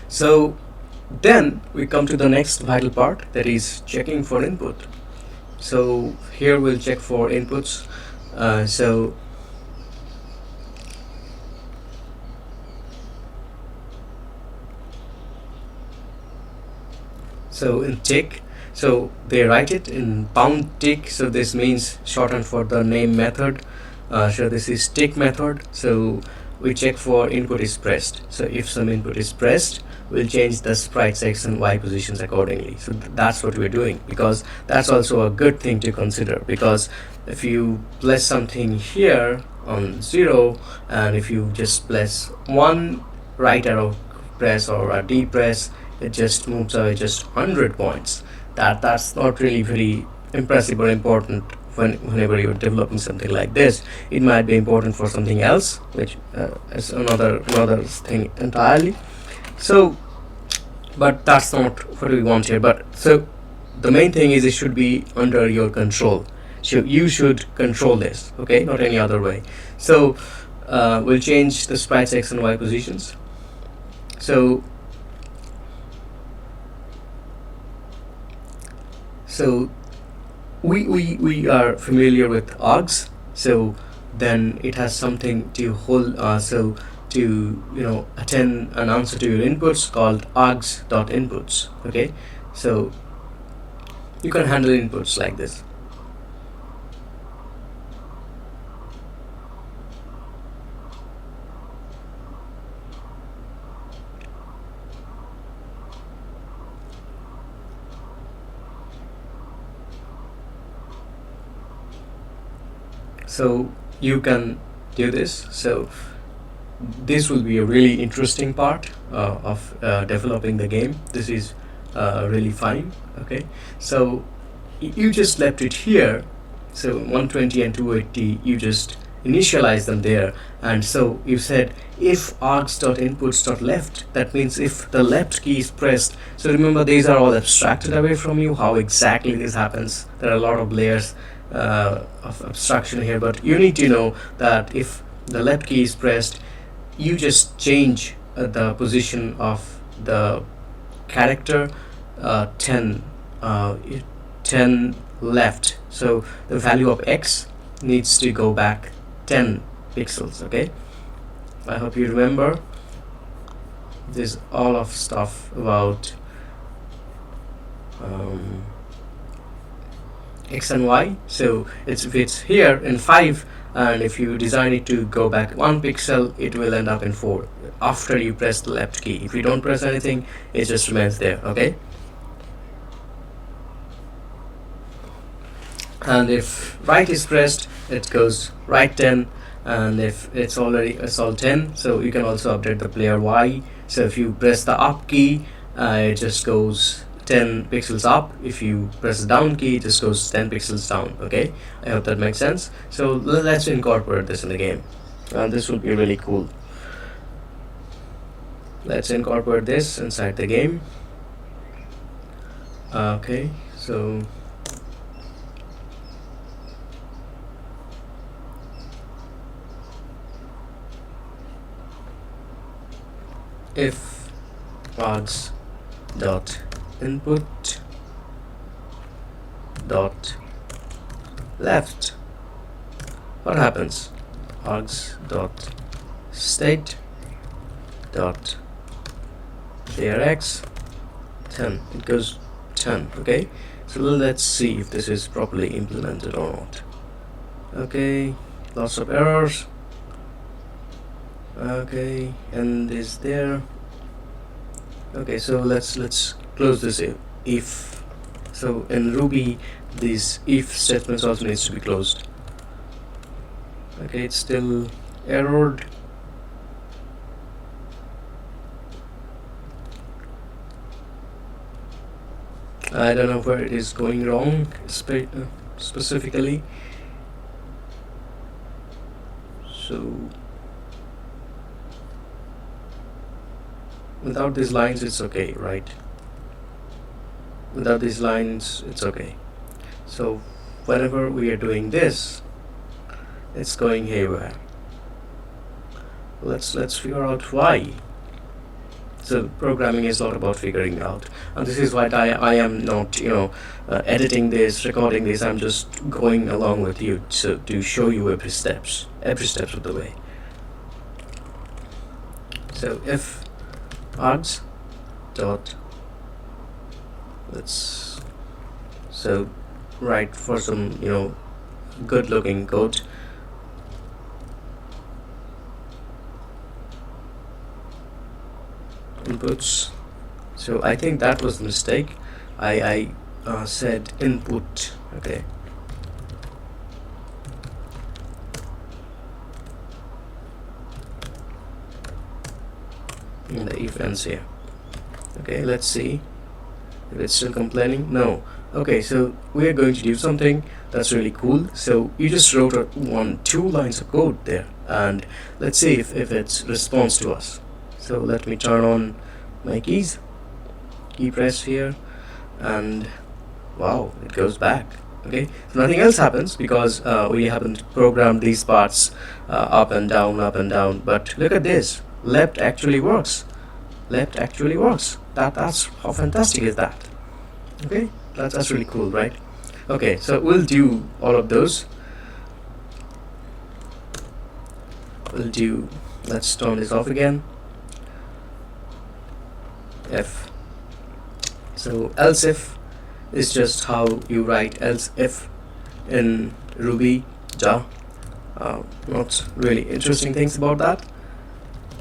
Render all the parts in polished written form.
So then we come to the next vital part, that is checking for input. So here we'll check for inputs. So in tick, so they write it in pound tick, so this means shortened for the name method. So this is tick method. So we check for input is pressed. So if some input is pressed, we'll change the sprite's x and y positions accordingly. So that's what we're doing, because that's also a good thing to consider, because if you place something here on 0, and if you just place one right arrow press or a D press, it just moves away just 100 points. That's not really very impressive or important. Whenever you're developing something like this, it might be important for something else, which is another thing entirely. So but that's not what we want here. But so the main thing is it should be under your control. So you should control this, okay, not any other way. So we'll change the sprite's x and y positions. So we are familiar with args. So then it has something to hold, so to attend an answer to your inputs called args.inputs. Okay, so you can handle inputs like this. So you can do this. So this will be a really interesting part of developing the game. This is really fine. Okay, so you just left it here. So 120 and 280, you just initialize them there. And so you said if args.inputs.left, that means if the left key is pressed. So remember, these are all abstracted away from you. How exactly this happens, there are a lot of layers of abstraction here, but you need to know that if the left key is pressed, you just change the position of the character 10 left. So the value of x needs to go back 10 pixels. Okay, I hope you remember this all of stuff about x and y. So if it's here in 5, and if you design it to go back 1 pixel, it will end up in 4 after you press the left key. If you don't press anything, it just remains there. Okay, and if right is pressed, it goes right 10, and if it's all 10, so you can also update the player y. So if you press the up key, it just goes 10 pixels up. If you press the down key, it just goes 10 pixels down. Okay, I hope that makes sense. So let's incorporate this in the game, and this will be really cool. Let's incorporate this inside the game. Okay, so if args dot input dot left, what happens? Args dot state dot clear x 10, it goes 10. Okay, so let's see if this is properly implemented or not. Okay, lots of errors. Okay, and is there. Okay, so let's close this if. So in Ruby, these if statements also needs to be closed. Okay, it's still errored. I don't know where it is going wrong specifically. So without these lines it's okay, right? Without these lines it's okay. So whenever we are doing this, it's going haywire. Let's figure out why. So programming is not about figuring out, and this is why I am not, editing this, recording this. I'm just going along with you to show you every steps of the way. So if args dot, let's so write for some good looking code. Inputs. So I think that was the mistake. I said input. Okay. And the if ends here. Okay, let's see if it's still complaining. No. Okay, so we are going to do something that's really cool. So you just wrote two lines of code there, and let's see if it responds to us. So let me turn on my keys, key press here, and wow, it goes back. Okay, so nothing else happens because we haven't programmed these parts up and down, but look at this, left actually works. That's how fantastic is that? Okay, that's really cool, right? Okay, so we'll do all of those. Let's turn this off again. If. So else if is just how you write else if in Ruby, Java. Not really interesting things about that.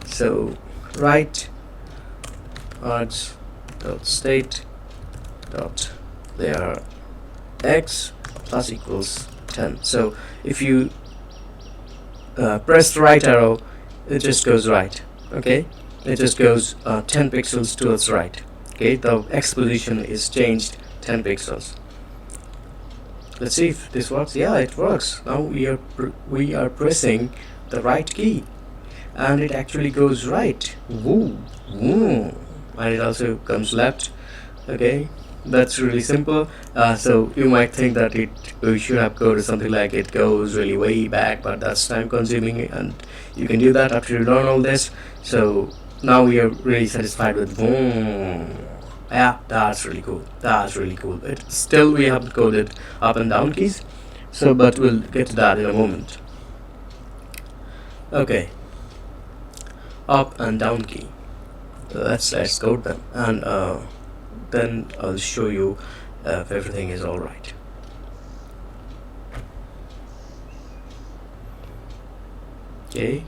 So write args dot state dot there x plus equals 10. So if you press the right arrow, it just goes right. Okay, it just goes 10 pixels towards right. Okay, the x position is changed 10 pixels. Let's see if this works. Yeah, it works. Now we are pressing the right key, and it actually goes right. Woo, woo. And it also comes left. Okay, that's really simple. So you might think that we should have coded something like it goes really way back, but that's time consuming, and you can do that after you learn all this. So now we are really satisfied with boom. Yeah, that's really cool. Still we haven't coded up and down keys, so but we'll get to that in a moment. Okay, up and down key. Let's code them, and then I'll show you if everything is all right. Okay.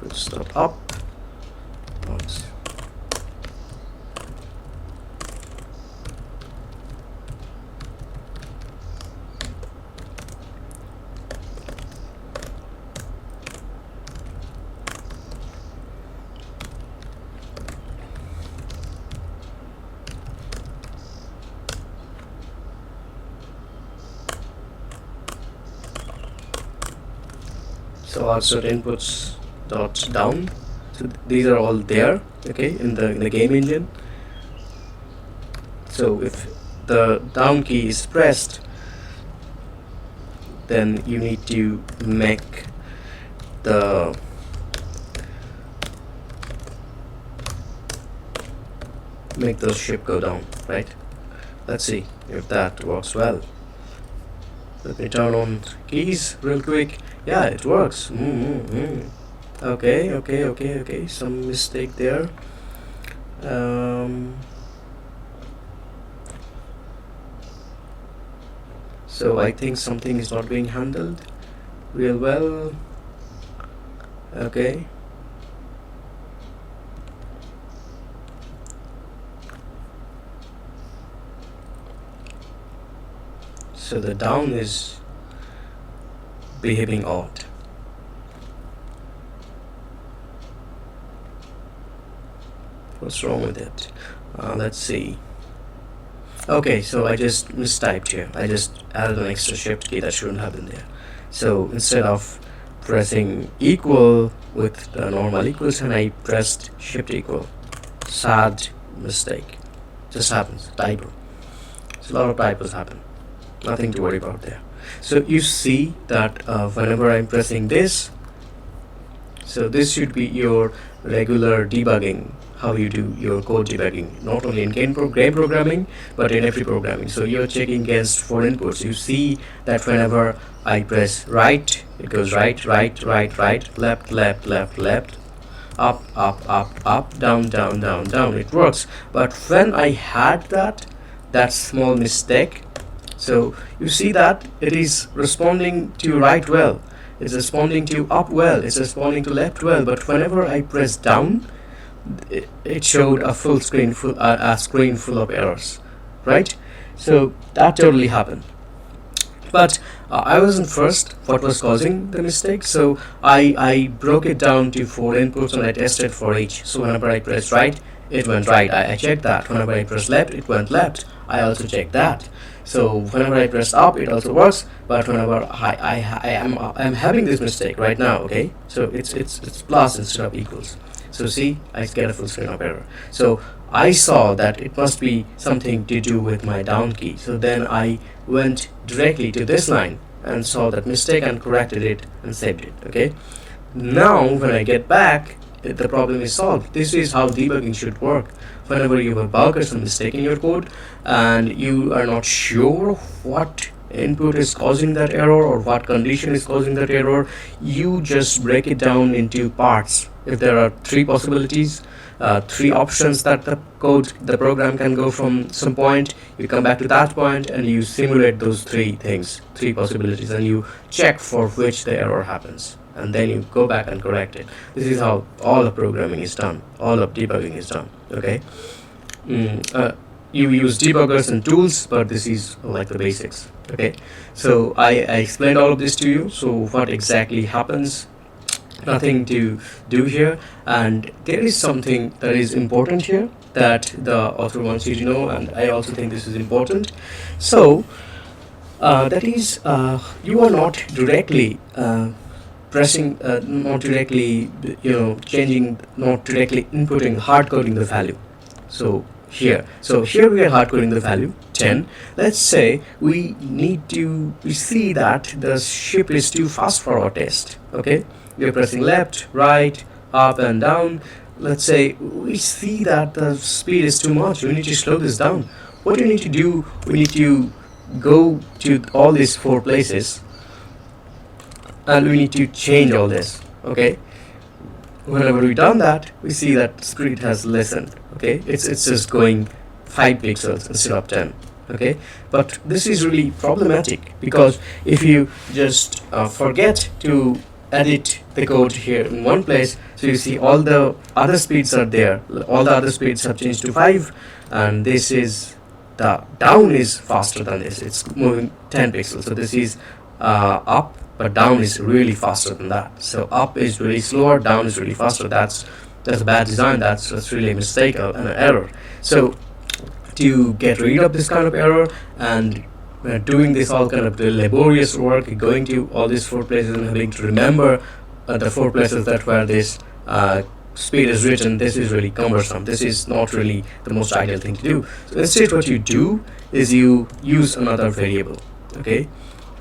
Put stop up. Oops. So also inputs dot down. So these are all there, okay, in the game engine. So if the down key is pressed, then you need to make the ship go down, right? Let's see if that works well. Let me turn on keys real quick. Yeah, it works. Okay. Some mistake there. So I think something is not being handled real well. Okay. So the down is behaving odd. What's wrong with it? Let's see. Okay, so I just mistyped here. I just added an extra shift key that shouldn't have been there. So instead of pressing equal with the normal equal sign, I pressed shift equal. Sad mistake. Just happens. Typo. So a lot of typos happen. Nothing to worry about there. So you see that whenever I'm pressing this, so this should be your regular debugging, how you do your code debugging, not only in game programming, but in every programming. So you're checking against four inputs. You see that whenever I press right, it goes right, right, right, right, left, left, left, left, up, up, up, up, down, down, down, down. It works. But when I had that small mistake, so you see that it is responding to right well, it's responding to up well, it's responding to left well, but whenever I press down, it showed a full screen, a screen full of errors, right? So that totally happened. But I wasn't first what was causing the mistake, so I broke it down to four inputs and I tested for each. So whenever I pressed right, it went right. I checked that. Whenever I pressed left, it went left. I also checked that. So whenever I press up, it also works. But whenever I'm having this mistake right now, okay? So it's plus instead of equals. So see, I get a full screen of error. So I saw that it must be something to do with my down key. So then I went directly to this line and saw that mistake and corrected it and saved it. Okay. Now when I get back, the problem is solved. This is how debugging should work. Whenever you have a bug or some mistake in your code and you are not sure what input is causing that error or what condition is causing that error, you just break it down into parts. If there are three possibilities, three options that the program can go from some point, you come back to that point and you simulate those three possibilities, and you check for which the error happens, and then you go back and correct it. This is how all of programming is done, all of debugging is done. Okay. You use debuggers and tools, but this is like the basics. Okay, so I explained all of this to you. So what exactly happens? Nothing to do here, and there is something that is important here that the author wants you to know, and I also think this is important. So that is, you are not directly pressing, not directly, changing, not directly inputting, hard coding the value. So here we are hard coding the value 10. Let's say we see that the ship is too fast for our test. Okay, we are pressing left, right, up and down. Let's say we see that the speed is too much, we need to slow this down. What we need to do, we need to go to all these four places and we need to change all this. Okay, whenever we've done that, we see that speed has lessened. Okay, it's just going 5 pixels instead of 10. Okay, but this is really problematic, because if you just forget to edit the code here in one place, so you see all the other speeds are there, all the other speeds have changed to 5, and this is the down is faster than this, it's moving 10 pixels. So this is up, but down is really faster than that. So up is really slower, down is really faster. That's a bad design. That's really a mistake and an error. So to get rid of this kind of error and doing this all kind of laborious work, going to all these four places and having to remember the four places that where this speed is written, this is really cumbersome. This is not really the most ideal thing to do. So instead what you do is you use another variable. Okay,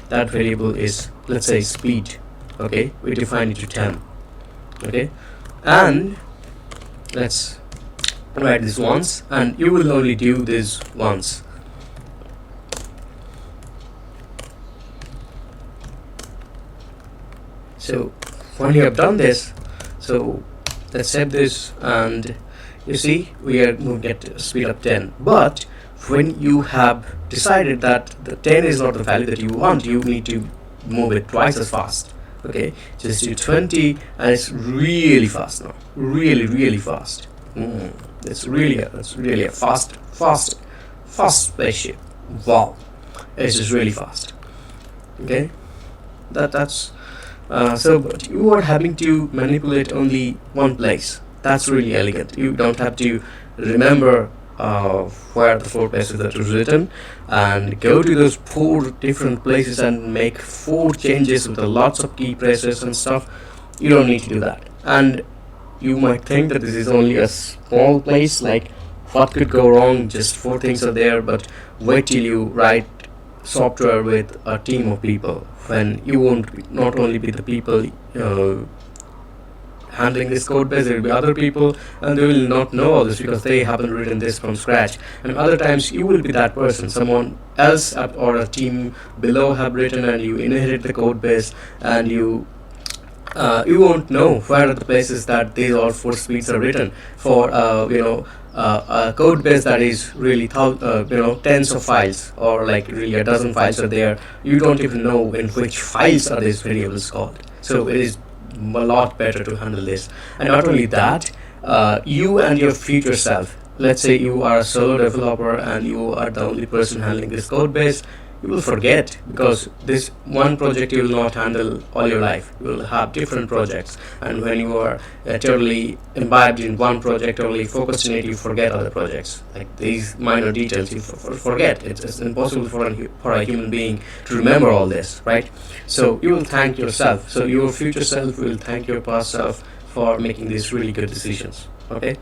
that variable is, let's say, speed. Okay, we define it to 10. Okay, and let's write this once, and you will only do this once. So when you have done this, so let's save this, and you see we are going to get speed up 10. But when you have decided that the 10 is not the value that you want, you need to move it twice as fast. Okay, just do 20, and it's really fast now, really fast. It's really a fast spaceship. Wow, it's just really fast. Okay, that's so, but you are having to manipulate only one place. That's really elegant. You don't have to remember where the four places that was written and go to those 4 different places and make 4 changes with lots of key presses and stuff. You don't need to do that. And you might think that this is only a small place, like what could go wrong, just 4 things are there, but wait till you write software with a team of people, when you won't not only be the people handling this code base, there will be other people, and they will not know all this because they haven't written this from scratch. And other times you will be that person, someone else or a team below have written, and you inherit the code base, and you won't know where are the places that these all four speeds are written for. A code base that is really tens of files, or like really a dozen files are there. You don't even know in which files are these variables called. So it is a lot better to handle this. And not only that, you and your future self, let's say you are a solo developer and you are the only person handling this code base, you will forget, because this one project you will not handle all your life. You will have different projects, and when you are totally imbibed in one project, totally focused in it, you forget other projects. Like these minor details you forget. It's impossible for a human being to remember all this, right? So you will thank yourself. So your future self will thank your past self for making these really good decisions. Okay.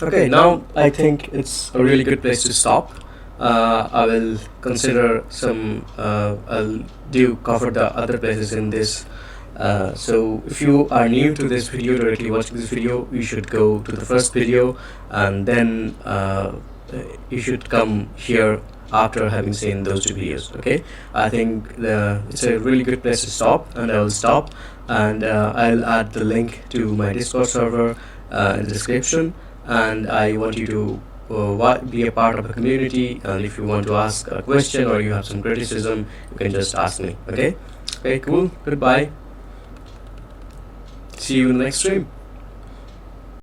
Okay, now I think it's a really good place to stop. I will consider some. I'll do cover the other places in this. So if you are new to this video, directly watching this video, you should go to the first video, and then you should come here after having seen those two videos. Okay, I think it's a really good place to stop, and I will stop, and I'll add the link to my Discord server in the description. And I want you to be a part of the community, and if you want to ask a question or you have some criticism, you can just ask me. Okay, cool, goodbye, see you in the next stream.